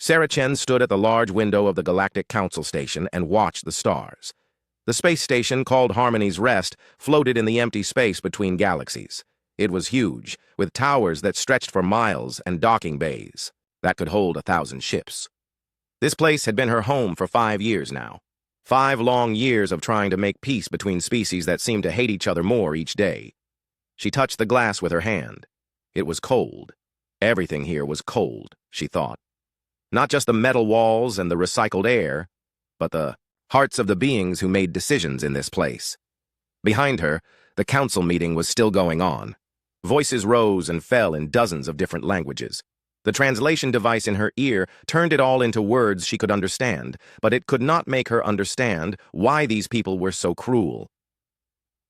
Sarah Chen stood at the large window of the Galactic Council Station and watched the stars. The space station, called Harmony's Rest, floated in the empty space between galaxies. It was huge, with towers that stretched for miles and docking bays that could hold 1,000 ships. This place had been her home for 5 years now. 5 long years of trying to make peace between species that seemed to hate each other more each day. She touched the glass with her hand. It was cold. Everything here was cold, she thought. Not just the metal walls and the recycled air, but the hearts of the beings who made decisions in this place. Behind her, the council meeting was still going on. Voices rose and fell in dozens of different languages. The translation device in her ear turned it all into words she could understand, but it could not make her understand why these people were so cruel.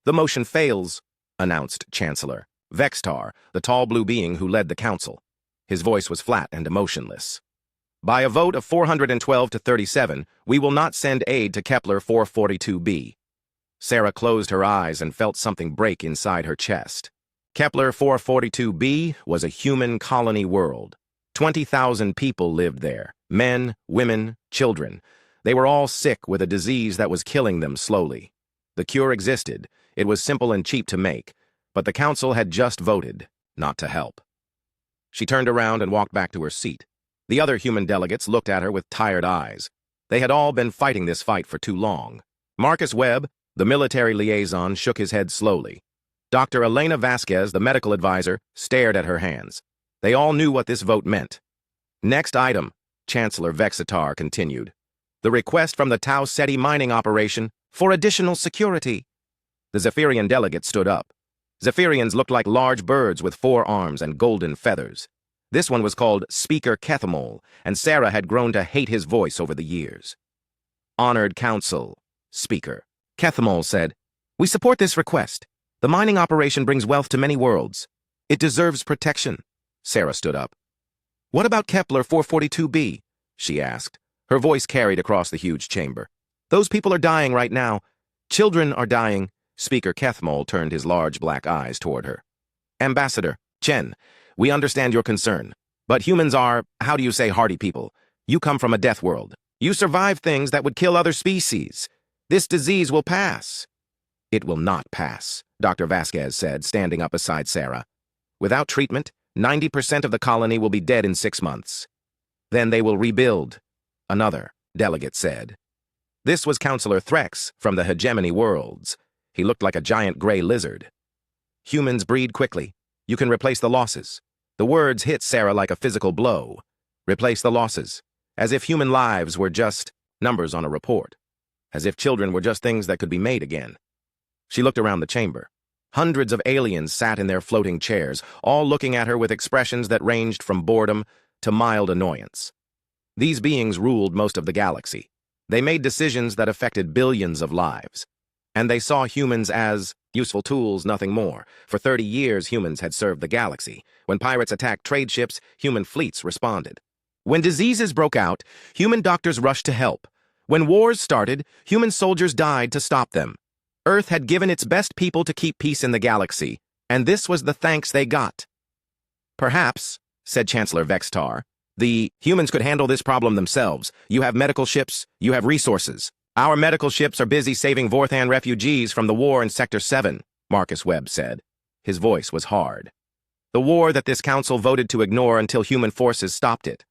"The motion fails," announced Chancellor Vextar, the tall blue being who led the council. His voice was flat and emotionless. "By a vote of 412 to 37, we will not send aid to Kepler 442b. Sarah closed her eyes and felt something break inside her chest. Kepler 442b was a human colony world. 20,000 people lived there, men, women, children. They were all sick with a disease that was killing them slowly. The cure existed. It was simple and cheap to make, but the council had just voted not to help. She turned around and walked back to her seat. The other human delegates looked at her with tired eyes. They had all been fighting this fight for too long. Marcus Webb, the military liaison, shook his head slowly. Dr. Elena Vasquez, the medical advisor, stared at her hands. They all knew what this vote meant. "Next item," Chancellor Vexatar continued. "The request from the Tau Ceti mining operation for additional security." The Zephyrian delegate stood up. Zephyrians looked like large birds with 4 arms and golden feathers. This one was called Speaker Kethmol, and Sarah had grown to hate his voice over the years. "Honored Council," Speaker Kethmol said, "we support this request. The mining operation brings wealth to many worlds. It deserves protection." Sarah stood up. "What about Kepler 442b?" she asked. Her voice carried across the huge chamber. "Those people are dying right now. Children are dying." Speaker Kethmol turned his large black eyes toward her. "Ambassador Chen, we understand your concern. But humans are, how do you say, hardy people. You come from a death world. You survive things that would kill other species. This disease will pass." "It will not pass," Dr. Vasquez said, standing up beside Sarah. "Without treatment, 90% of the colony will be dead in 6 months. Then they will rebuild," another delegate said. This was Counselor Threx from the Hegemony Worlds. He looked like a giant gray lizard. "Humans breed quickly. You can replace the losses." The words hit Sarah like a physical blow. Replace the losses. As if human lives were just numbers on a report. As if children were just things that could be made again. She looked around the chamber. Hundreds of aliens sat in their floating chairs, all looking at her with expressions that ranged from boredom to mild annoyance. These beings ruled most of the galaxy. They made decisions that affected billions of lives. And they saw humans as useful tools, nothing more. For 30 years, humans had served the galaxy. When pirates attacked trade ships, human fleets responded. When diseases broke out, human doctors rushed to help. When wars started, human soldiers died to stop them. Earth had given its best people to keep peace in the galaxy, and this was the thanks they got. "Perhaps," said Chancellor Vextar, "the humans could handle this problem themselves. You have medical ships, you have resources. Our medical ships are busy saving Vorthan refugees from the war in Sector 7, Marcus Webb said. His voice was hard. "The war that this council voted to ignore until human forces stopped it.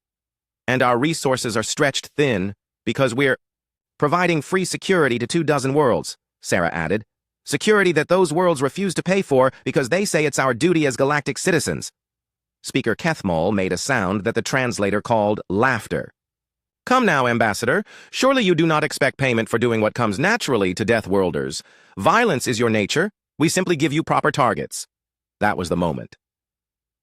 And our resources are stretched thin because we're providing free security to 24 worlds, Sarah added. "Security that those worlds refuse to pay for because they say it's our duty as galactic citizens." Speaker Kethmol made a sound that the translator called laughter. "Come now, Ambassador. Surely you do not expect payment for doing what comes naturally to Deathworlders. Violence is your nature. We simply give you proper targets." That was the moment.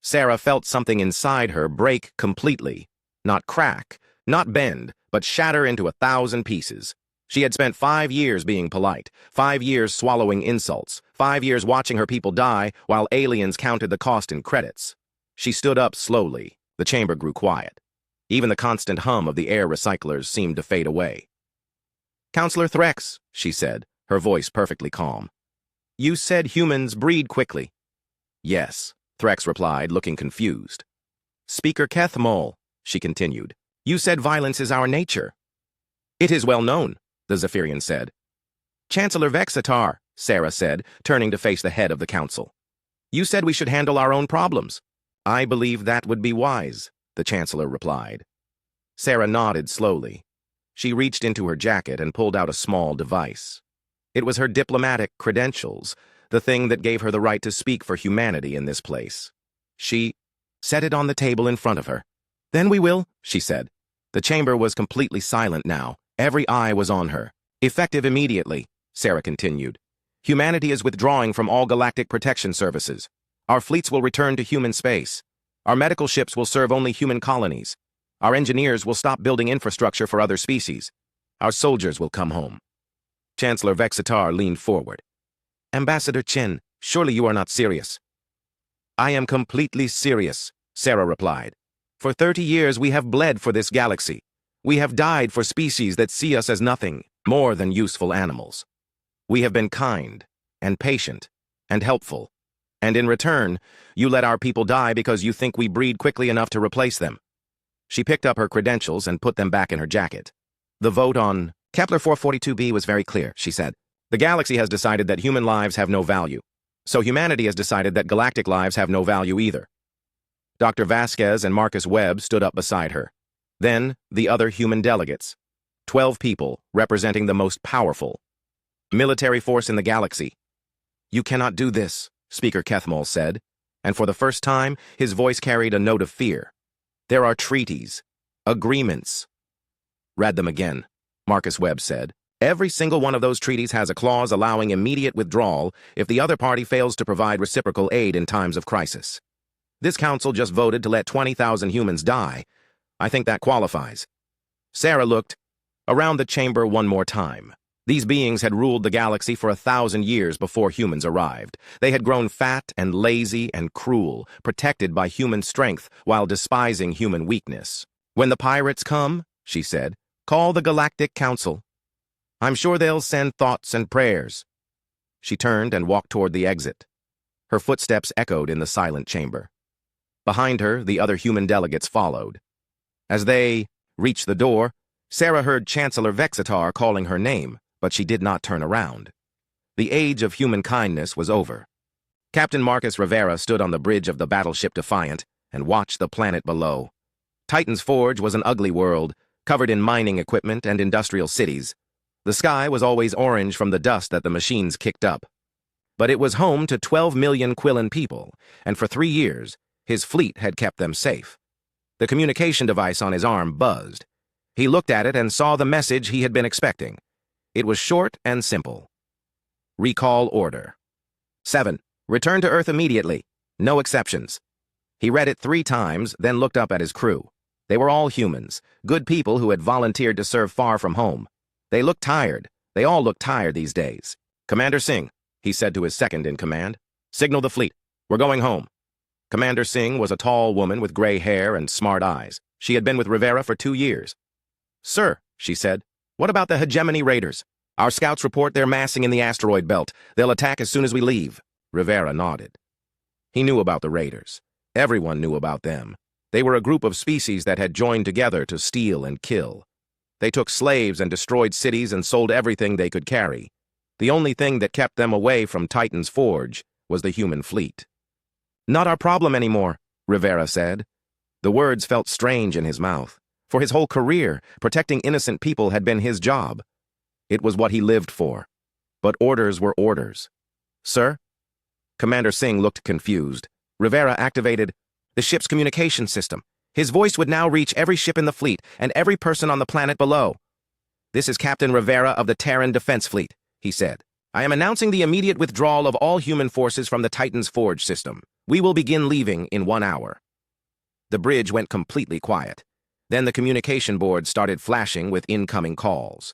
Sarah felt something inside her break completely. Not crack, not bend, but shatter into 1,000 pieces. She had spent 5 years being polite, 5 years swallowing insults, 5 years watching her people die while aliens counted the cost in credits. She stood up slowly. The chamber grew quiet. Even the constant hum of the air recyclers seemed to fade away. "Counselor Threx," she said, her voice perfectly calm. "You said humans breed quickly." "Yes," Threx replied, looking confused. "Speaker Kethmol," she continued. You said violence is our nature. It is well known, the Zephyrian said. Chancellor Vexatar, Sarah said, turning to face the head of the council. You said we should handle our own problems. I believe that would be wise, the Chancellor replied. Sarah nodded slowly. She reached into her jacket and pulled out a small device. It was her diplomatic credentials, the thing that gave her the right to speak for humanity in this place. She set it on the table in front of her. Then we will, she said. The chamber was completely silent now. Every eye was on her. Effective immediately, Sarah continued. Humanity is withdrawing from all galactic protection services. Our fleets will return to human space. Our medical ships will serve only human colonies. Our engineers will stop building infrastructure for other species. Our soldiers will come home. Chancellor Vexatar leaned forward. Ambassador Chen, surely you are not serious. I am completely serious, Sarah replied. For 30 years we have bled for this galaxy. We have died for species that see us as nothing more than useful animals. We have been kind and patient and helpful. And in return, you let our people die because you think we breed quickly enough to replace them. She picked up her credentials and put them back in her jacket. The vote on Kepler 442b was very clear, she said. The galaxy has decided that human lives have no value. So humanity has decided that galactic lives have no value either. Dr. Vasquez and Marcus Webb stood up beside her. Then, the other human delegates. 12 people representing the most powerful military force in the galaxy. You cannot do this, Speaker Kethmol said, and for the first time, his voice carried a note of fear. There are treaties, agreements. Read them again, Marcus Webb said. Every single one of those treaties has a clause allowing immediate withdrawal if the other party fails to provide reciprocal aid in times of crisis. This council just voted to let 20,000 humans die. I think that qualifies. Sarah looked around the chamber one more time. These beings had ruled the galaxy for 1,000 years before humans arrived. They had grown fat and lazy and cruel, protected by human strength while despising human weakness. When the pirates come, she said, call the Galactic Council. I'm sure they'll send thoughts and prayers. She turned and walked toward the exit. Her footsteps echoed in the silent chamber. Behind her, the other human delegates followed. As they reached the door, Sarah heard Chancellor Vexatar calling her name, but she did not turn around. The age of human kindness was over. Captain Marcus Rivera stood on the bridge of the battleship Defiant and watched the planet below. Titan's Forge was an ugly world, covered in mining equipment and industrial cities. The sky was always orange from the dust that the machines kicked up. But it was home to 12 million Quillen people, and for 3 years, his fleet had kept them safe. The communication device on his arm buzzed. He looked at it and saw the message he had been expecting. It was short and simple. Recall order. 7. Return to Earth immediately. No exceptions. He read it 3 times, then looked up at his crew. They were all humans, good people who had volunteered to serve far from home. They looked tired. They all looked tired these days. Commander Singh, he said to his second-in-command, signal the fleet. We're going home. Commander Singh was a tall woman with gray hair and smart eyes. She had been with Rivera for 2 years. Sir, she said, what about the Hegemony Raiders? Our scouts report they're massing in the asteroid belt. They'll attack as soon as we leave. Rivera nodded. He knew about the Raiders. Everyone knew about them. They were a group of species that had joined together to steal and kill. They took slaves and destroyed cities and sold everything they could carry. The only thing that kept them away from Titan's Forge was the human fleet. Not our problem anymore, Rivera said. The words felt strange in his mouth. For his whole career, protecting innocent people had been his job. It was what he lived for. But orders were orders. Sir? Commander Singh looked confused. Rivera activated the ship's communication system. His voice would now reach every ship in the fleet and every person on the planet below. This is Captain Rivera of the Terran Defense Fleet, he said. I am announcing the immediate withdrawal of all human forces from the Titan's Forge system. We will begin leaving in 1 hour. The bridge went completely quiet. Then the communication board started flashing with incoming calls.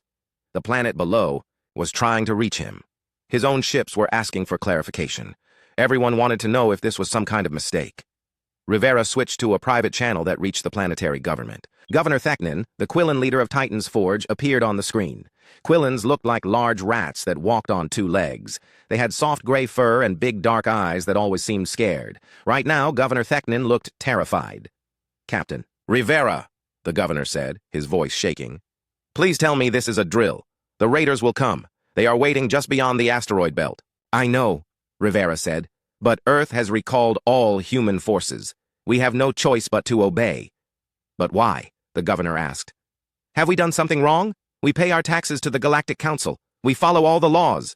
The planet below was trying to reach him. His own ships were asking for clarification. Everyone wanted to know if this was some kind of mistake. Rivera switched to a private channel that reached the planetary government. Governor Theknin, the Quillen leader of Titan's Forge, appeared on the screen. Quillens looked like large rats that walked on 2 legs. They had soft gray fur and big dark eyes that always seemed scared. Right now, Governor Theknin looked terrified. Captain Rivera, the governor said, his voice shaking. Please tell me this is a drill. The raiders will come. They are waiting just beyond the asteroid belt. I know, Rivera said, but Earth has recalled all human forces. We have no choice but to obey. But why? The governor asked. Have we done something wrong? We pay our taxes to the Galactic Council. We follow all the laws.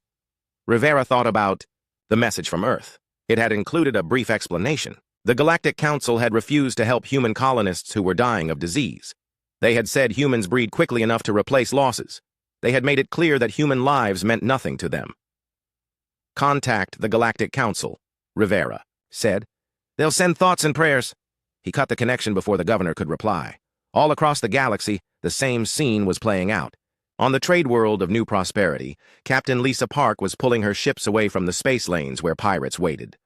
Rivera thought about the message from Earth. It had included a brief explanation. The Galactic Council had refused to help human colonists who were dying of disease. They had said humans breed quickly enough to replace losses. They had made it clear that human lives meant nothing to them. Contact the Galactic Council, Rivera said. They'll send thoughts and prayers. He cut the connection before the governor could reply. All across the galaxy, the same scene was playing out. On the trade world of New Prosperity, Captain Lisa Park was pulling her ships away from the space lanes where pirates waited.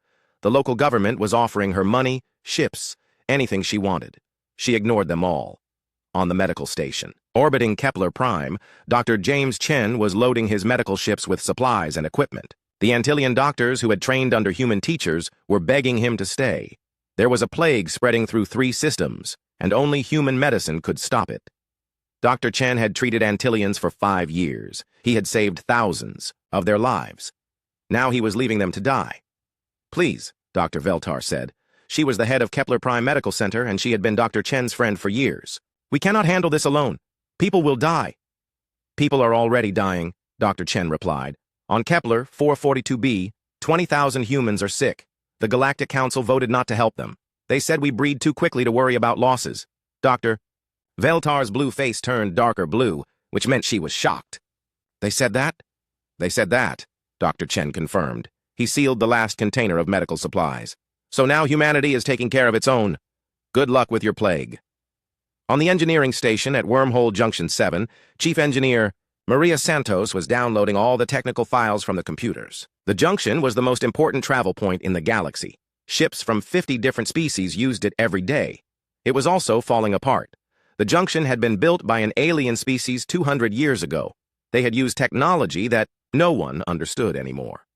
The local government was offering her money, ships, anything she wanted. She ignored them all. On the medical station, orbiting Kepler Prime, Dr. James Chen was loading his medical ships with supplies and equipment. The Antillian doctors who had trained under human teachers were begging him to stay. There was a plague spreading through 3 systems, and only human medicine could stop it. Dr. Chen had treated Antillians for 5 years. He had saved thousands of their lives. Now he was leaving them to die. Please, Dr. Veltar said. She was the head of Kepler Prime Medical Center, and she had been Dr. Chen's friend for years. We cannot handle this alone. People will die. People are already dying, Dr. Chen replied. On Kepler 442b, 20,000 humans are sick. The Galactic Council voted not to help them. They said we breed too quickly to worry about losses. Dr. Veltar's blue face turned darker blue, which meant she was shocked. They said that? They said that, Dr. Chen confirmed. He sealed the last container of medical supplies. So now humanity is taking care of its own. Good luck with your plague. On the engineering station at Wormhole Junction 7, Chief Engineer Maria Santos was downloading all the technical files from the computers. The junction was the most important travel point in the galaxy. Ships from 50 different species used it every day. It was also falling apart. The junction had been built by an alien species 200 years ago. They had used technology that no one understood anymore.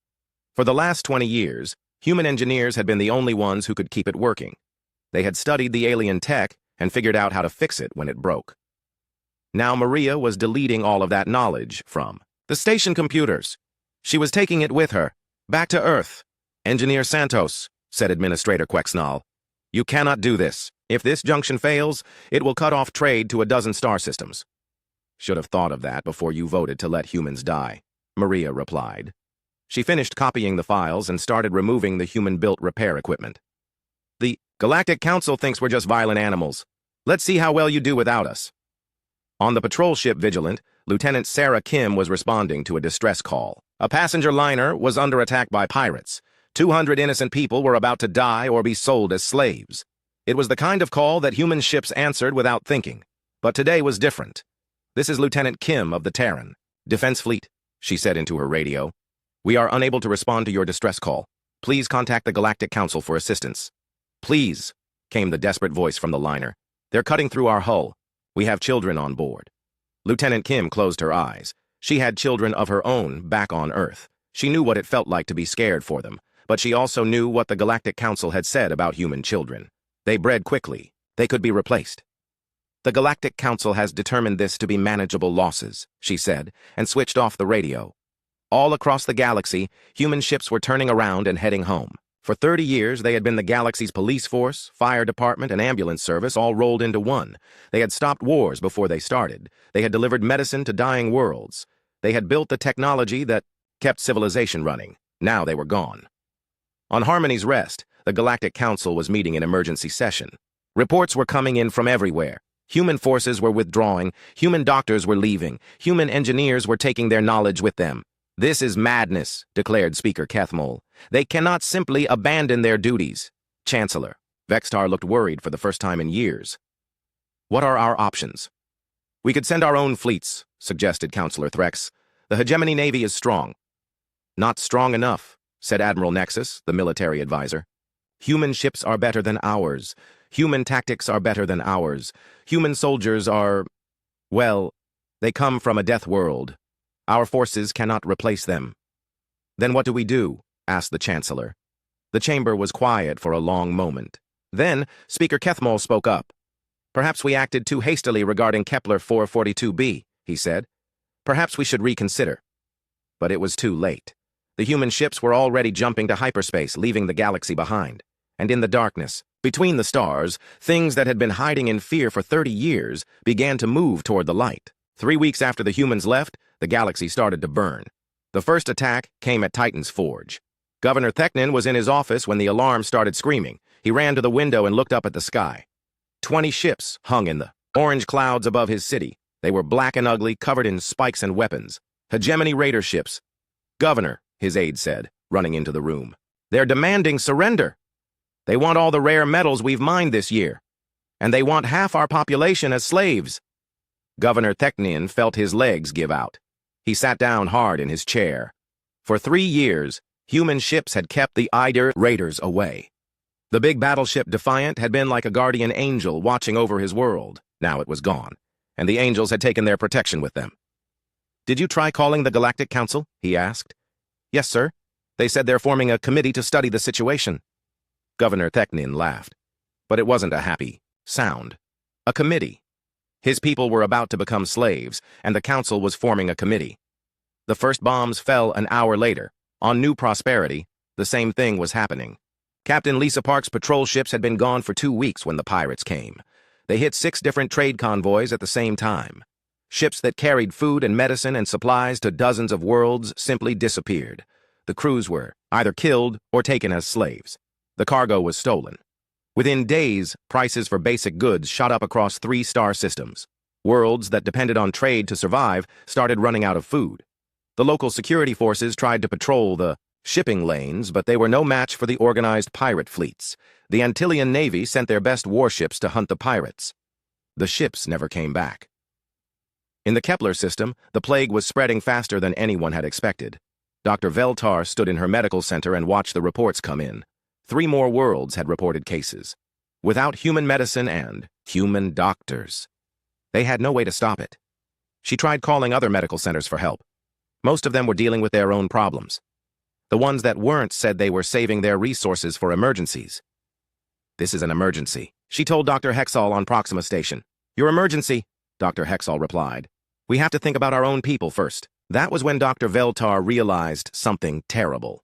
For the last 20 years, human engineers had been the only ones who could keep it working. They had studied the alien tech and figured out how to fix it when it broke. Now Maria was deleting all of that knowledge from the station computers. She was taking it with her, back to Earth. Engineer Santos, said Administrator Quexnal, you cannot do this. If this junction fails, it will cut off trade to a dozen star systems. Should have thought of that before you voted to let humans die, Maria replied. She finished copying the files and started removing the human-built repair equipment. The Galactic Council thinks we're just violent animals. Let's see how well you do without us. On the patrol ship Vigilant, Lieutenant Sarah Kim was responding to a distress call. A passenger liner was under attack by pirates. 200 innocent people were about to die or be sold as slaves. It was the kind of call that human ships answered without thinking. But today was different. This is Lieutenant Kim of the Terran. Defense Fleet, she said into her radio. We are unable to respond to your distress call. Please contact the Galactic Council for assistance. Please, came the desperate voice from the liner. They're cutting through our hull. We have children on board. Lieutenant Kim closed her eyes. She had children of her own back on Earth. She knew what it felt like to be scared for them, but she also knew what the Galactic Council had said about human children. They bred quickly. They could be replaced. The Galactic Council has determined this to be manageable losses, she said, and switched off the radio. All across the galaxy, human ships were turning around and heading home. For 30 years, they had been the galaxy's police force, fire department, and ambulance service all rolled into one. They had stopped wars before they started. They had delivered medicine to dying worlds. They had built the technology that kept civilization running. Now they were gone. On Harmony's Rest, the Galactic Council was meeting in emergency session. Reports were coming in from everywhere. Human forces were withdrawing. Human doctors were leaving. Human engineers were taking their knowledge with them. This is madness, declared Speaker Kethmol. They cannot simply abandon their duties. Chancellor. Vextar looked worried for the first time in years. What are our options? We could send our own fleets, suggested Councillor Threx. The hegemony navy is strong. Not strong enough, said Admiral Nexus, the military advisor. Human ships are better than ours. Human tactics are better than ours. Human soldiers are, well, they come from a death world. Our forces cannot replace them. Then what do we do? Asked the Chancellor. The chamber was quiet for a long moment. Then Speaker Kethmol spoke up. Perhaps we acted too hastily regarding Kepler 442b, he said. Perhaps we should reconsider. But it was too late. The human ships were already jumping to hyperspace, leaving the galaxy behind. And in the darkness, between the stars, things that had been hiding in fear for 30 years began to move toward the light. 3 weeks after the humans left, the galaxy started to burn. The first attack came at Titan's Forge. Governor Theknin was in his office when the alarm started screaming. He ran to the window and looked up at the sky. 20 ships hung in the orange clouds above his city. They were black and ugly, covered in spikes and weapons. Hegemony Raider ships. Governor, his aide said, running into the room. They're demanding surrender. They want all the rare metals we've mined this year. And they want half our population as slaves. Governor Theknin felt his legs give out. He sat down hard in his chair. For 3 years, human ships had kept the Eider Raiders away. The big battleship Defiant had been like a guardian angel watching over his world. Now it was gone, and the angels had taken their protection with them. Did you try calling the Galactic Council? He asked. Yes, sir. They said they're forming a committee to study the situation. Governor Theknin laughed. But it wasn't a happy sound. A committee. His people were about to become slaves, and the council was forming a committee. The first bombs fell an hour later. On New Prosperity, the same thing was happening. Captain Lisa Park's patrol ships had been gone for 2 weeks when the pirates came. They hit 6 different trade convoys at the same time. Ships that carried food and medicine and supplies to dozens of worlds simply disappeared. The crews were either killed or taken as slaves. The cargo was stolen. Within days, prices for basic goods shot up across 3 star systems. Worlds that depended on trade to survive started running out of food. The local security forces tried to patrol the shipping lanes, but they were no match for the organized pirate fleets. The Antillean Navy sent their best warships to hunt the pirates. The ships never came back. In the Kepler system, the plague was spreading faster than anyone had expected. Dr. Veltar stood in her medical center and watched the reports come in. 3 more worlds had reported cases. Without human medicine and human doctors, they had no way to stop it. She tried calling other medical centers for help. Most of them were dealing with their own problems. The ones that weren't said they were saving their resources for emergencies. This is an emergency, she told Dr. Hexall on Proxima Station. Your emergency, Dr. Hexall replied. We have to think about our own people first. That was when Dr. Veltar realized something terrible.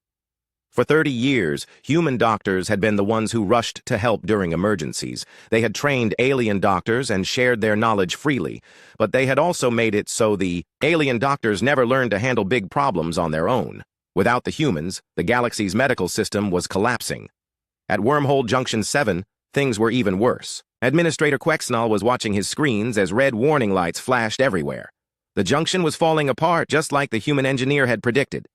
For 30 years, human doctors had been the ones who rushed to help during emergencies. They had trained alien doctors and shared their knowledge freely, but they had also made it so the alien doctors never learned to handle big problems on their own. Without the humans, the galaxy's medical system was collapsing. At Wormhole Junction 7, things were even worse. Administrator Quexnall was watching his screens as red warning lights flashed everywhere. The junction was falling apart just like the human engineer had predicted.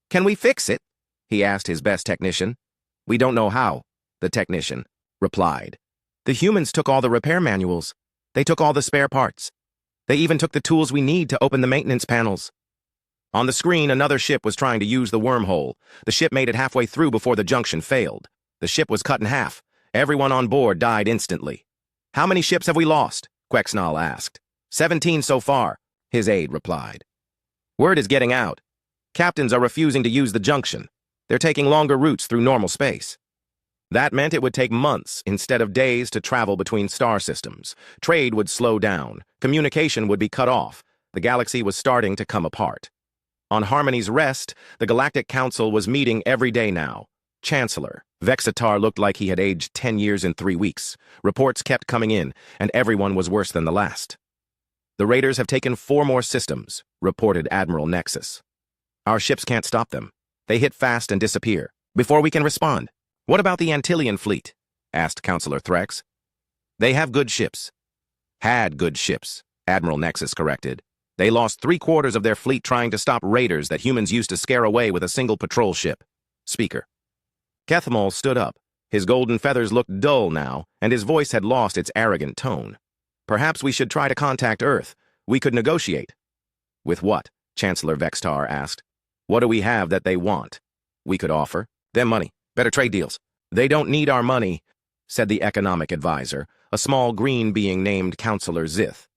Can we fix it? He asked his best technician. We don't know how, the technician replied. The humans took all the repair manuals. They took all the spare parts. They even took the tools we need to open the maintenance panels. On the screen, another ship was trying to use the wormhole. The ship made it halfway through before the junction failed. The ship was cut in half. Everyone on board died instantly. How many ships have we lost? Quexnall asked. 17 so far, his aide replied. Word is getting out. Captains are refusing to use the junction. They're taking longer routes through normal space. That meant it would take months instead of days to travel between star systems. Trade would slow down. Communication would be cut off. The galaxy was starting to come apart. On Harmony's Rest, the Galactic Council was meeting every day now. Chancellor Vexatar looked like he had aged 10 years in 3 weeks. Reports kept coming in, and everyone was worse than the last. The Raiders have taken 4 more systems, reported Admiral Nexus. Our ships can't stop them. They hit fast and disappear, before we can respond. What about the Antillean fleet? Asked Counselor Threx. They have good ships. Had good ships, Admiral Nexus corrected. They lost 3/4 of their fleet trying to stop raiders that humans used to scare away with a single patrol ship. Speaker. Kethmol stood up. His golden feathers looked dull now, and his voice had lost its arrogant tone. Perhaps we should try to contact Earth. We could negotiate. With what? Chancellor Vextar asked. What do we have that they want? We could offer them money, better trade deals. They don't need our money, said the economic advisor, a small green being named Counselor Zith.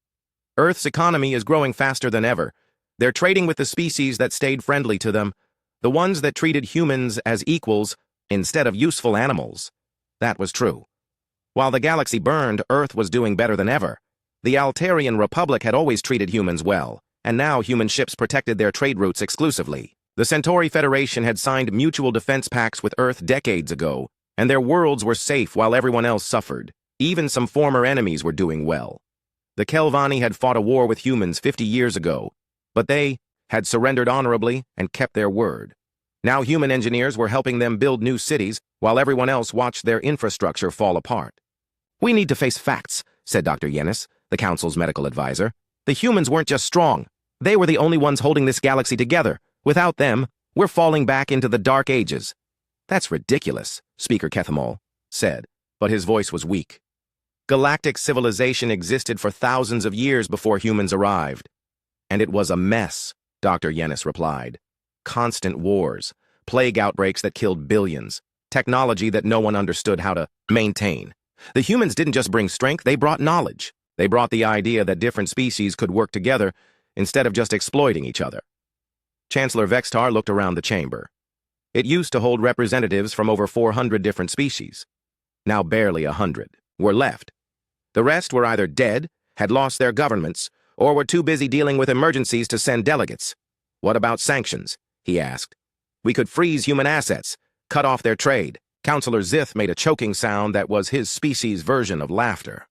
Earth's economy is growing faster than ever. They're trading with the species that stayed friendly to them, the ones that treated humans as equals instead of useful animals. That was true. While the galaxy burned, Earth was doing better than ever. The Altarian Republic had always treated humans well, and now human ships protected their trade routes exclusively. The Centauri Federation had signed mutual defense pacts with Earth decades ago, and their worlds were safe while everyone else suffered. Even some former enemies were doing well. The Kelvani had fought a war with humans 50 years ago, but they had surrendered honorably and kept their word. Now human engineers were helping them build new cities while everyone else watched their infrastructure fall apart. "We need to face facts," said Dr. Yennis, the Council's medical advisor. "The humans weren't just strong. They were the only ones holding this galaxy together. Without them, we're falling back into the Dark Ages." "That's ridiculous," Speaker Kethamol said, but his voice was weak. "Galactic civilization existed for thousands of years before humans arrived. And it was a mess," Dr. Yennis replied. "Constant wars, plague outbreaks that killed billions, technology that no one understood how to maintain. The humans didn't just bring strength, they brought knowledge. They brought the idea that different species could work together instead of just exploiting each other." Chancellor Vextar looked around the chamber. It used to hold representatives from over 400 different species. Now barely 100 were left. The rest were either dead, had lost their governments, or were too busy dealing with emergencies to send delegates. "What about sanctions?" he asked. "We could freeze human assets, cut off their trade." Counselor Zith made a choking sound that was his species' version of laughter.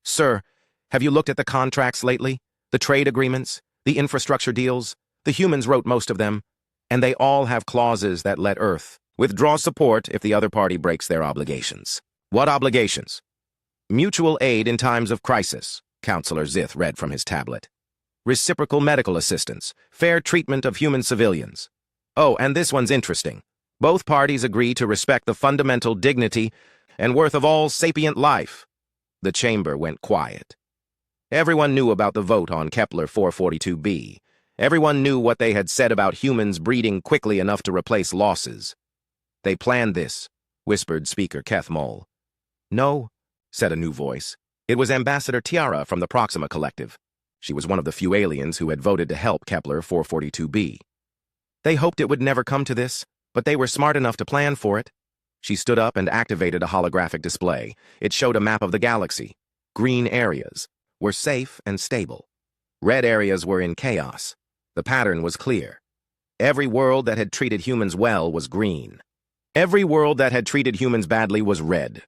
"Sir, have you looked at the contracts lately? The trade agreements? The infrastructure deals? The humans wrote most of them, and they all have clauses that let Earth withdraw support if the other party breaks their obligations." "What obligations?" "Mutual aid in times of crisis," Counselor Zith read from his tablet. "Reciprocal medical assistance, fair treatment of human civilians. Oh, and this one's interesting. Both parties agree to respect the fundamental dignity and worth of all sapient life." The chamber went quiet. Everyone knew about the vote on Kepler 442b. Everyone knew what they had said about humans breeding quickly enough to replace losses. "They planned this," whispered Speaker Kethmol. "No," said a new voice. It was Ambassador Tiara from the Proxima Collective. She was one of the few aliens who had voted to help Kepler 442b. "They hoped it would never come to this, but they were smart enough to plan for it." She stood up and activated a holographic display. It showed a map of the galaxy. Green areas were safe and stable. Red areas were in chaos. The pattern was clear. Every world that had treated humans well was green. Every world that had treated humans badly was red.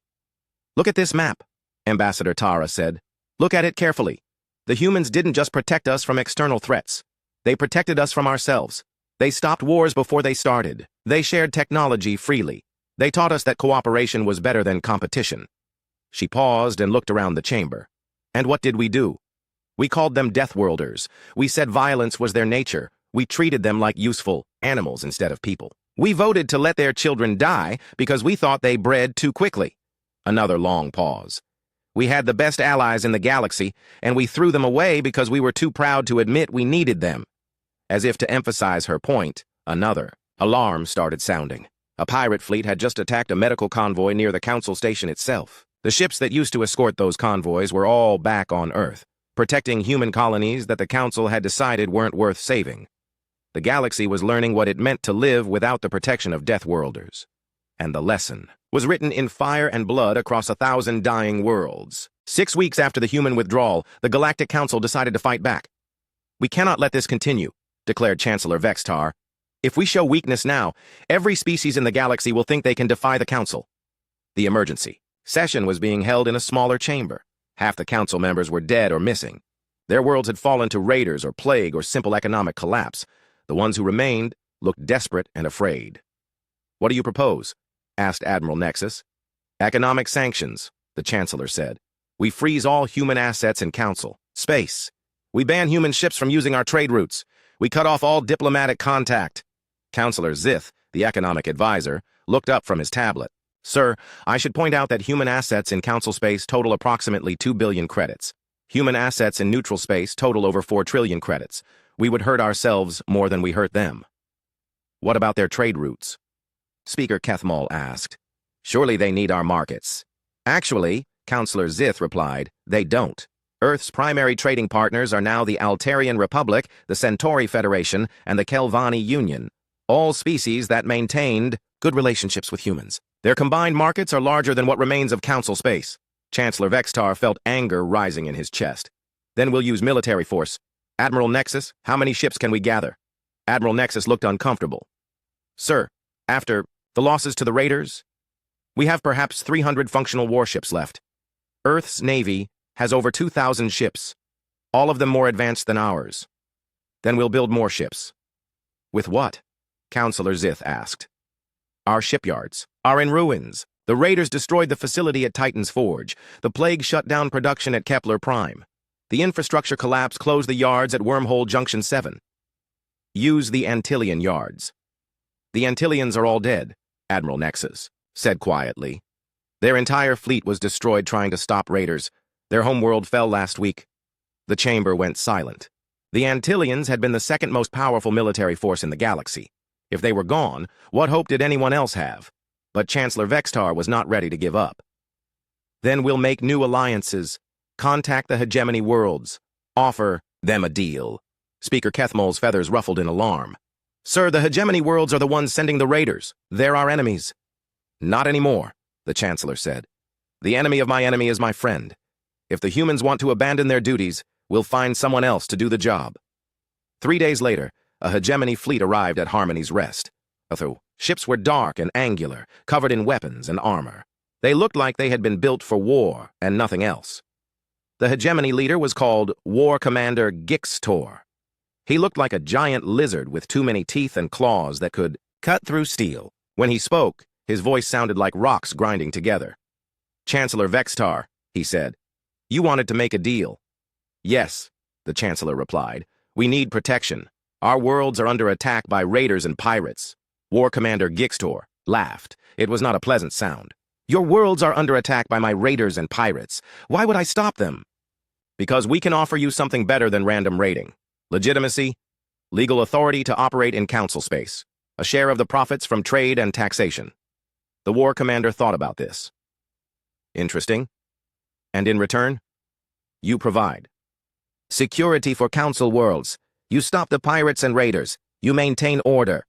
"Look at this map," Ambassador Tara said. "Look at it carefully. The humans didn't just protect us from external threats. They protected us from ourselves. They stopped wars before they started. They shared technology freely. They taught us that cooperation was better than competition." She paused and looked around the chamber. "And what did we do? We called them Deathworlders. We said violence was their nature. We treated them like useful animals instead of people. We voted to let their children die because we thought they bred too quickly." Another long pause. "We had the best allies in the galaxy, and we threw them away because we were too proud to admit we needed them." As if to emphasize her point, another alarm started sounding. A pirate fleet had just attacked a medical convoy near the Council Station itself. The ships that used to escort those convoys were all back on Earth, protecting human colonies that the Council had decided weren't worth saving. The galaxy was learning what it meant to live without the protection of Deathworlders. And the lesson was written in fire and blood across 1,000 dying worlds. 6 weeks after the human withdrawal, the Galactic Council decided to fight back. "We cannot let this continue," declared Chancellor Vextar. "If we show weakness now, every species in the galaxy will think they can defy the Council." The emergency session was being held in a smaller chamber. Half the Council members were dead or missing. Their worlds had fallen to raiders or plague or simple economic collapse. The ones who remained looked desperate and afraid. "What do you propose?" asked Admiral Nexus. "Economic sanctions," the Chancellor said. "We freeze all human assets in Council space. We ban human ships from using our trade routes. We cut off all diplomatic contact." Counselor Zith, the economic advisor, looked up from his tablet. "Sir, I should point out that human assets in Council space total approximately 2 billion credits. Human assets in neutral space total over 4 trillion credits. We would hurt ourselves more than we hurt them." "What about their trade routes?" Speaker Kethmol asked. "Surely they need our markets." "Actually," Counselor Zith replied, "they don't. Earth's primary trading partners are now the Altarian Republic, the Centauri Federation, and the Kelvani Union, all species that maintained good relationships with humans. Their combined markets are larger than what remains of Council space." Chancellor Vextar felt anger rising in his chest. Then we'll use military force. Admiral Nexus, how many ships can we gather? Admiral Nexus looked uncomfortable. Sir, after the losses to the raiders, we have perhaps 300 functional warships left. Earth's Navy has over 2,000 ships, all of them more advanced than ours. Then we'll build more ships. With what? Counselor Zith asked. Our shipyards are in ruins. The raiders destroyed the facility at Titan's Forge. The plague shut down production at Kepler Prime. The infrastructure collapse closed the yards at Wormhole Junction 7. Use the Antillian yards. The Antillians are all dead, Admiral Nexus said quietly. Their entire fleet was destroyed trying to stop raiders. Their homeworld fell last week. The chamber went silent. The Antillians had been the second most powerful military force in the galaxy. If they were gone, what hope did anyone else have? But Chancellor Vextar was not ready to give up. Then we'll make new alliances. Contact the hegemony worlds. Offer them a deal. Speaker Kethmol's feathers ruffled in alarm. Sir, the hegemony worlds are the ones sending the raiders. They're our enemies. Not anymore, the Chancellor said. The enemy of my enemy is my friend. If the humans want to abandon their duties, we'll find someone else to do the job. 3 days later, a hegemony fleet arrived at Harmony's Rest. The ships were dark and angular, covered in weapons and armor. They looked like they had been built for war and nothing else. The hegemony leader was called War Commander Gixtor. He looked like a giant lizard with too many teeth and claws that could cut through steel. When he spoke, his voice sounded like rocks grinding together. Chancellor Vextar, he said, you wanted to make a deal. Yes, the Chancellor replied. We need protection. Our worlds are under attack by raiders and pirates. War Commander Gixtor laughed. It was not a pleasant sound. Your worlds are under attack by my raiders and pirates. Why would I stop them? Because we can offer you something better than random raiding. Legitimacy, legal authority to operate in council space, a share of the profits from trade and taxation. The War Commander thought about this. Interesting. And in return, you provide security for council worlds. You stop the pirates and raiders. You maintain order.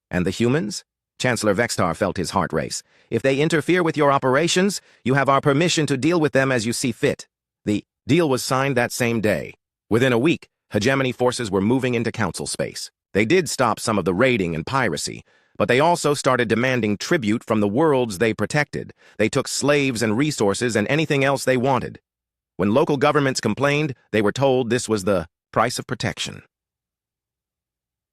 And the humans? Chancellor Vextar felt his heart race. If they interfere with your operations, you have our permission to deal with them as you see fit. The deal was signed that same day. Within a week, hegemony forces were moving into council space. They did stop some of the raiding and piracy, but they also started demanding tribute from the worlds they protected. They took slaves and resources and anything else they wanted. When local governments complained, they were told this was the price of protection.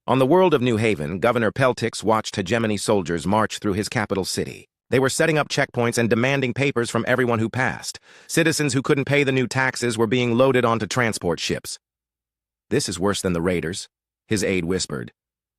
On the world of New Haven, Governor Peltix watched hegemony soldiers march through his capital city. They were setting up checkpoints and demanding papers from everyone who passed. Citizens who couldn't pay the new taxes were being loaded onto transport ships. This is worse than the raiders, his aide whispered.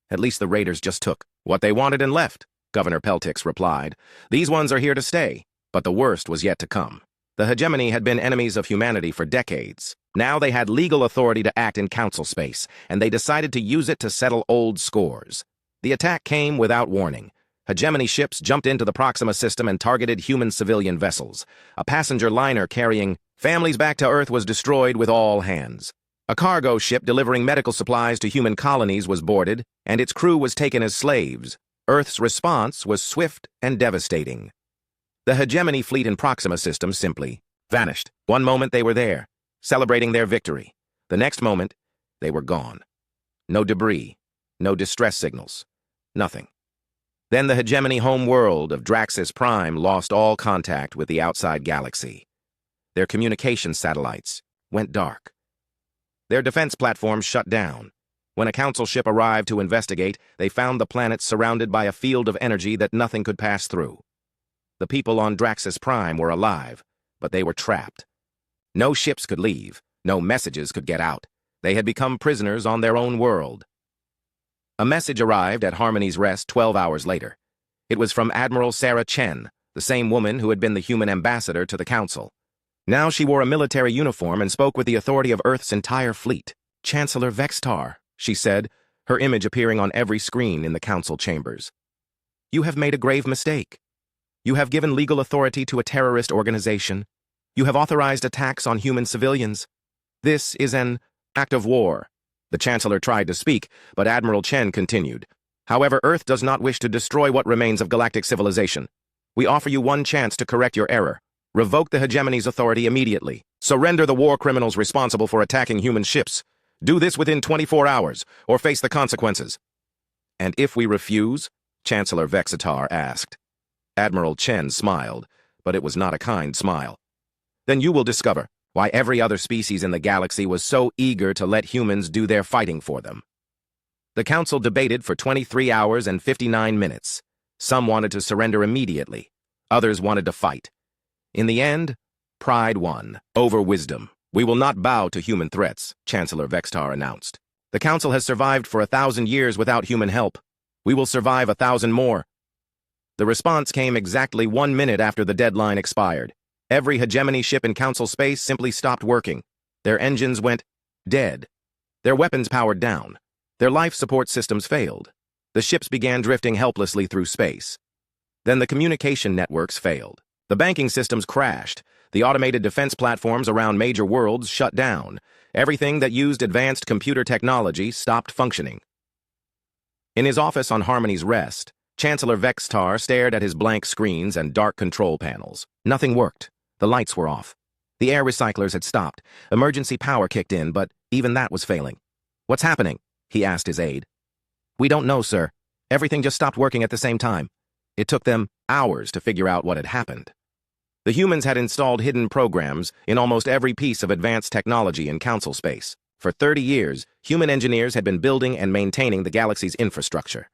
At least the raiders just took what they wanted and left, Governor Peltix replied. These ones are here to stay, but the worst was yet to come. The hegemony had been enemies of humanity for decades. Now they had legal authority to act in council space, and they decided to use it to settle old scores. The attack came without warning. Hegemony ships jumped into the Proxima system and targeted human civilian vessels. A passenger liner carrying families back to Earth was destroyed with all hands. A cargo ship delivering medical supplies to human colonies was boarded, and its crew was taken as slaves. Earth's response was swift and devastating. The hegemony fleet and Proxima system simply vanished. One moment they were there, celebrating their victory. The next moment, they were gone. No debris, no distress signals, nothing. Then the hegemony home world of Draxis Prime lost all contact with the outside galaxy. Their communication satellites went dark. Their defense platforms shut down. When a council ship arrived to investigate, they found the planet surrounded by a field of energy that nothing could pass through. The people on Draxis Prime were alive, but they were trapped. No ships could leave, no messages could get out. They had become prisoners on their own world. A message arrived at Harmony's Rest 12 hours later. It was from Admiral Sarah Chen, the same woman who had been the human ambassador to the Council. Now she wore a military uniform and spoke with the authority of Earth's entire fleet. Chancellor Vextar, she said, her image appearing on every screen in the council chambers. You have made a grave mistake. You have given legal authority to a terrorist organization. You have authorized attacks on human civilians. This is an act of war. The Chancellor tried to speak, but Admiral Chen continued. However, Earth does not wish to destroy what remains of galactic civilization. We offer you one chance to correct your error. Revoke the hegemony's authority immediately. Surrender the war criminals responsible for attacking human ships. Do this within 24 hours, or face the consequences. And if we refuse? Chancellor Vexitar asked. Admiral Chen smiled, but it was not a kind smile. Then you will discover why every other species in the galaxy was so eager to let humans do their fighting for them. The council debated for 23 hours and 59 minutes. Some wanted to surrender immediately. Others wanted to fight. In the end, pride won over wisdom. We will not bow to human threats, Chancellor Vexitar announced. The council has survived for 1,000 years without human help. We will survive 1,000 more. The response came exactly 1 minute after the deadline expired. Every hegemony ship in council space simply stopped working. Their engines went dead. Their weapons powered down. Their life support systems failed. The ships began drifting helplessly through space. Then the communication networks failed. The banking systems crashed. The automated defense platforms around major worlds shut down. Everything that used advanced computer technology stopped functioning. In his office on Harmony's Rest, Chancellor Vexitar stared at his blank screens and dark control panels. Nothing worked. The lights were off. The air recyclers had stopped. Emergency power kicked in, but even that was failing. "What's happening?" he asked his aide. "We don't know, sir. Everything just stopped working at the same time." It took them hours to figure out what had happened. The humans had installed hidden programs in almost every piece of advanced technology in council space. For 30 years, human engineers had been building and maintaining the galaxy's infrastructure.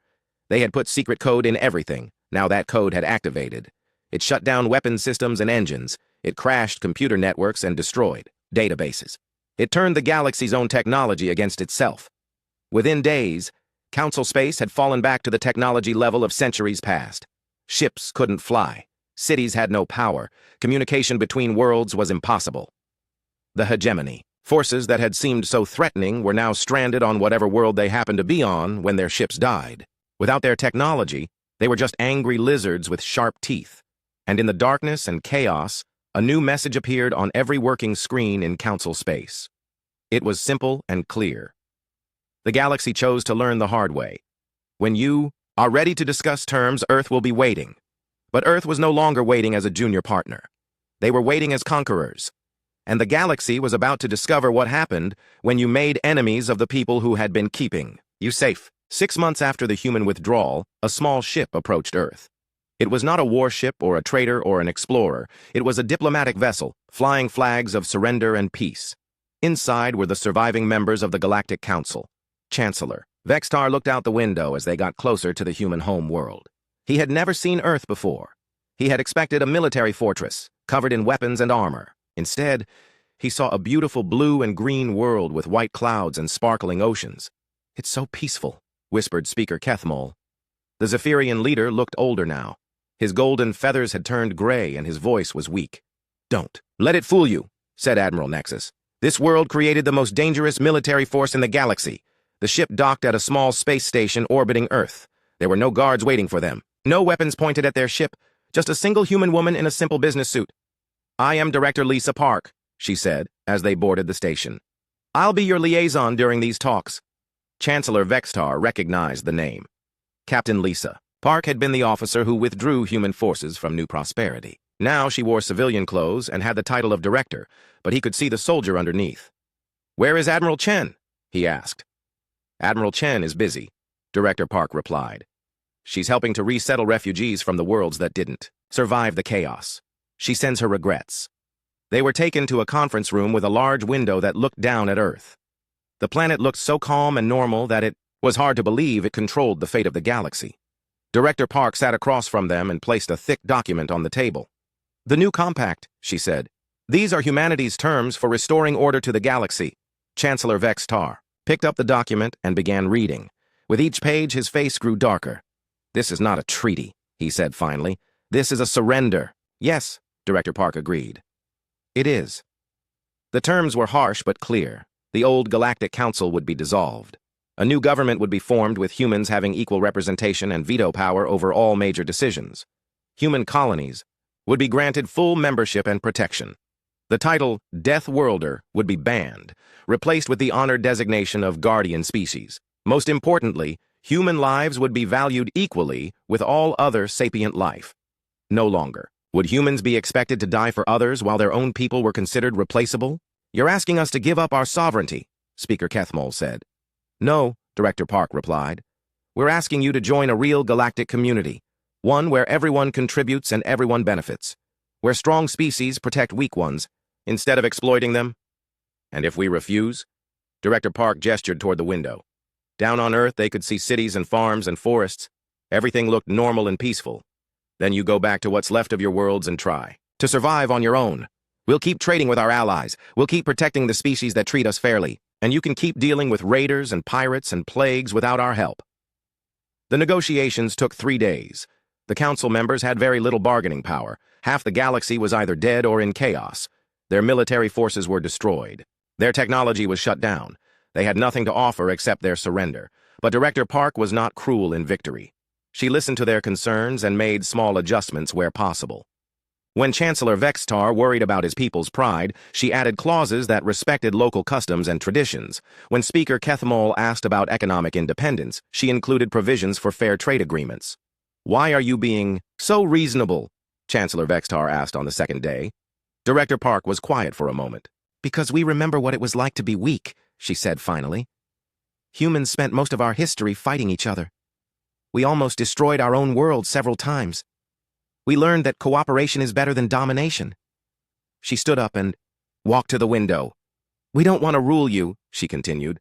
They had put secret code in everything. Now that code had activated. It shut down weapon systems and engines. It crashed computer networks and destroyed databases. It turned the galaxy's own technology against itself. Within days, council space had fallen back to the technology level of centuries past. Ships couldn't fly. Cities had no power. Communication between worlds was impossible. The hegemony, forces that had seemed so threatening, were now stranded on whatever world they happened to be on when their ships died. Without their technology, they were just angry lizards with sharp teeth. And in the darkness and chaos, a new message appeared on every working screen in council space. It was simple and clear. The galaxy chose to learn the hard way. When you are ready to discuss terms, Earth will be waiting. But Earth was no longer waiting as a junior partner. They were waiting as conquerors. And the galaxy was about to discover what happened when you made enemies of the people who had been keeping you safe. 6 months after the human withdrawal, a small ship approached Earth. It was not a warship or a trader or an explorer. It was a diplomatic vessel, flying flags of surrender and peace. Inside were the surviving members of the Galactic Council. Chancellor Vexitar looked out the window as they got closer to the human home world. He had never seen Earth before. He had expected a military fortress, covered in weapons and armor. Instead, he saw a beautiful blue and green world with white clouds and sparkling oceans. "It's so peaceful," whispered Speaker Kethmol. The Zephyrian leader looked older now. His golden feathers had turned gray and his voice was weak. "Don't let it fool you," said Admiral Nexus. "This world created the most dangerous military force in the galaxy." The ship docked at a small space station orbiting Earth. There were no guards waiting for them. No weapons pointed at their ship, just a single human woman in a simple business suit. "I am Director Lisa Park," she said, as they boarded the station. "I'll be your liaison during these talks." Chancellor Vexitar recognized the name. Captain Lisa. Park had been the officer who withdrew human forces from New Prosperity. Now she wore civilian clothes and had the title of director, but he could see the soldier underneath. "Where is Admiral Chen?" he asked. "Admiral Chen is busy," Director Park replied. "She's helping to resettle refugees from the worlds that didn't survive the chaos. She sends her regrets." They were taken to a conference room with a large window that looked down at Earth. The planet looked so calm and normal that it was hard to believe it controlled the fate of the galaxy. Director Park sat across from them and placed a thick document on the table. "The new compact," she said. "These are humanity's terms for restoring order to the galaxy." Chancellor Vexitar picked up the document and began reading. With each page, his face grew darker. "This is not a treaty," he said finally. "This is a surrender." "Yes," Director Park agreed. "It is." The terms were harsh but clear. The old Galactic Council would be dissolved. A new government would be formed with humans having equal representation and veto power over all major decisions. Human colonies would be granted full membership and protection. The title Deathworlder would be banned, replaced with the honored designation of Guardian Species. Most importantly, human lives would be valued equally with all other sapient life. No longer Would humans be expected to die for others while their own people were considered replaceable? You're asking us to give up our sovereignty, Speaker Kethmol said. No, Director Park replied. We're asking you to join a real galactic community, one where everyone contributes and everyone benefits, where strong species protect weak ones, instead of exploiting them. And if we refuse? Director Park gestured toward the window. Down on Earth, they could see cities and farms and forests. Everything looked normal and peaceful. Then you go back to what's left of your worlds and try to survive on your own. We'll keep trading with our allies. We'll keep protecting the species that treat us fairly. And you can keep dealing with raiders and pirates and plagues without our help. The negotiations took 3 days. The council members had very little bargaining power. Half the galaxy was either dead or in chaos. Their military forces were destroyed. Their technology was shut down. They had nothing to offer except their surrender. But Director Park was not cruel in victory. She listened to their concerns and made small adjustments where possible. When Chancellor Vextar worried about his people's pride, she added clauses that respected local customs and traditions. When Speaker Kethmol asked about economic independence, she included provisions for fair trade agreements. Why are you being so reasonable? Chancellor Vextar asked on the second day. Director Park was quiet for a moment. Because we remember what it was like to be weak, she said finally. Humans spent most of our history fighting each other. We almost destroyed our own world several times. We learned that cooperation is better than domination. She stood up and walked to the window. We don't want to rule you, she continued.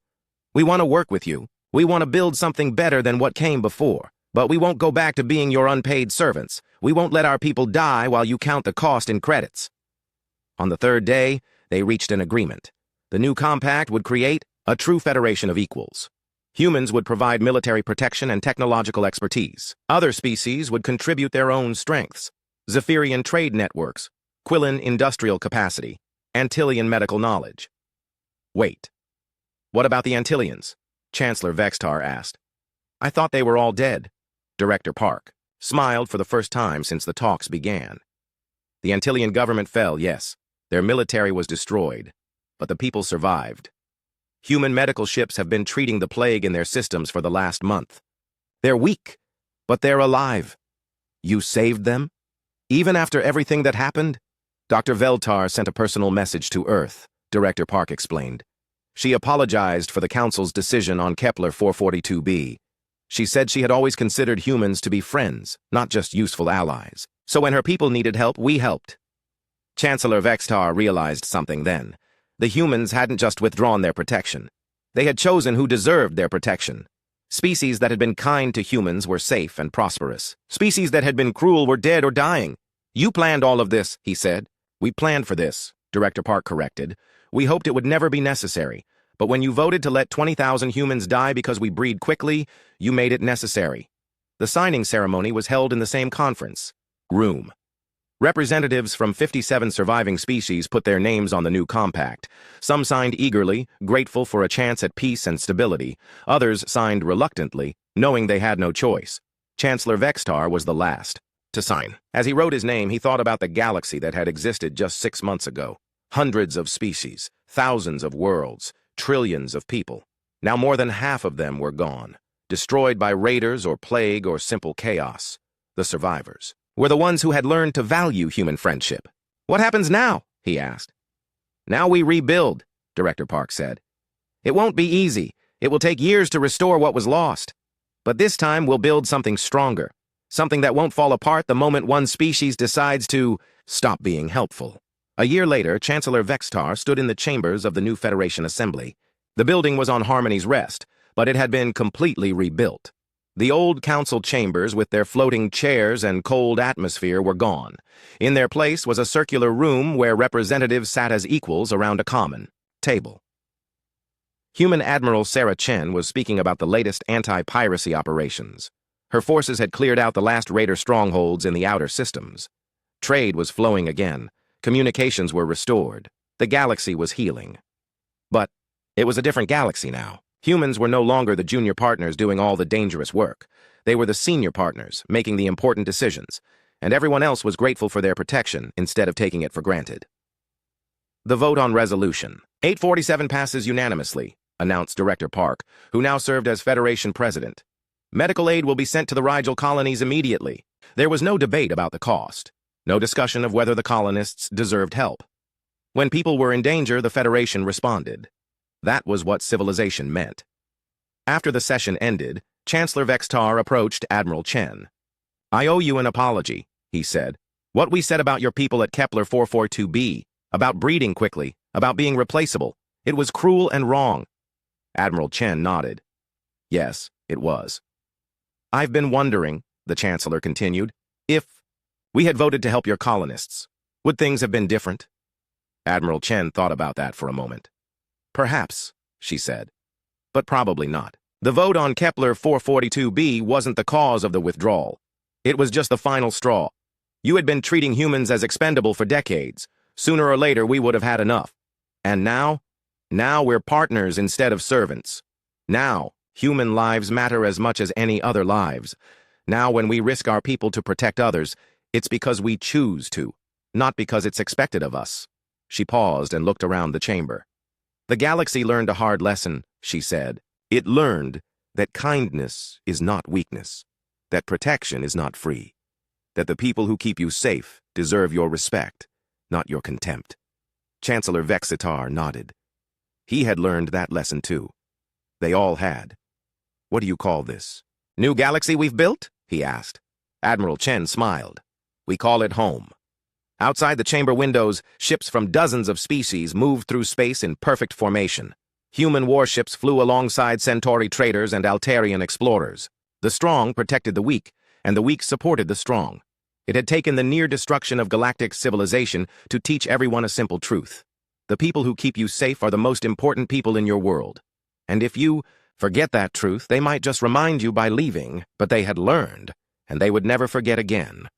We want to work with you. We want to build something better than what came before. But we won't go back to being your unpaid servants. We won't let our people die while you count the cost in credits. On the third day, they reached an agreement. The new compact would create a true federation of equals. Humans would provide military protection and technological expertise. Other species would contribute their own strengths. Zephyrian trade networks, Quillan industrial capacity, Antillian medical knowledge. Wait. What about the Antillians? Chancellor Vextar asked. I thought they were all dead. Director Park smiled for the first time since the talks began. The Antillian government fell, yes. Their military was destroyed, but the people survived. Human medical ships have been treating the plague in their systems for the last month. They're weak, but they're alive. You saved them? Even after everything that happened? Dr. Veltar sent a personal message to Earth, Director Park explained. She apologized for the Council's decision on Kepler 442b. She said she had always considered humans to be friends, not just useful allies. So when her people needed help, we helped. Chancellor Vextar realized something then. The humans hadn't just withdrawn their protection. They had chosen who deserved their protection. Species that had been kind to humans were safe and prosperous. Species that had been cruel were dead or dying. You planned all of this, he said. We planned for this, Director Park corrected. We hoped it would never be necessary. But when you voted to let 20,000 humans die because we breed quickly, you made it necessary. The signing ceremony was held in the same conference room. Representatives from 57 surviving species put their names on the new compact. Some signed eagerly, grateful for a chance at peace and stability. Others signed reluctantly, knowing they had no choice. Chancellor Vextar was the last to sign. As he wrote his name, he thought about the galaxy that had existed just 6 months ago. Hundreds of species, thousands of worlds, trillions of people. Now more than half of them were gone, destroyed by raiders or plague or simple chaos. The survivors were the ones who had learned to value human friendship. What happens now? He asked. Now we rebuild, Director Park said. It won't be easy. It will take years to restore what was lost. But this time we'll build something stronger, something that won't fall apart the moment one species decides to stop being helpful. A year later, Chancellor Vextar stood in the chambers of the new Federation Assembly. The building was on Harmony's Rest, but it had been completely rebuilt. The old council chambers with their floating chairs and cold atmosphere were gone. In their place was a circular room where representatives sat as equals around a common table. Human Admiral Sarah Chen was speaking about the latest anti-piracy operations. Her forces had cleared out the last raider strongholds in the outer systems. Trade was flowing again. Communications were restored. The galaxy was healing. But it was a different galaxy now. Humans were no longer the junior partners doing all the dangerous work. They were the senior partners, making the important decisions, and everyone else was grateful for their protection instead of taking it for granted. The vote on resolution. 847 passes unanimously, announced Director Park, who now served as Federation President. Medical aid will be sent to the Rigel colonies immediately. There was no debate about the cost. No discussion of whether the colonists deserved help. When people were in danger, the Federation responded. That was what civilization meant. After the session ended, Chancellor Vextar approached Admiral Chen. "I owe you an apology," he said. "What we said about your people at Kepler 442b, about breeding quickly, about being replaceable, it was cruel and wrong." Admiral Chen nodded. "Yes, it was." "I've been wondering," the Chancellor continued, "if we had voted to help your colonists, would things have been different?" Admiral Chen thought about that for a moment. "Perhaps," she said, "but probably not. The vote on Kepler 442b wasn't the cause of the withdrawal. It was just the final straw. You had been treating humans as expendable for decades. Sooner or later, we would have had enough. And now we're partners instead of servants. Now, human lives matter as much as any other lives. Now, when we risk our people to protect others, it's because we choose to, not because it's expected of us." She paused and looked around the chamber. "The galaxy learned a hard lesson," she said. "It learned that kindness is not weakness, that protection is not free, that the people who keep you safe deserve your respect, not your contempt." Chancellor Vexitar nodded. He had learned that lesson too. They all had. "What do you call this? New galaxy we've built?" he asked. Admiral Chen smiled. "We call it home." Outside the chamber windows, ships from dozens of species moved through space in perfect formation. Human warships flew alongside Centauri traders and Altarian explorers. The strong protected the weak, and the weak supported the strong. It had taken the near destruction of galactic civilization to teach everyone a simple truth. The people who keep you safe are the most important people in your world. And if you forget that truth, they might just remind you by leaving, but they had learned, and they would never forget again.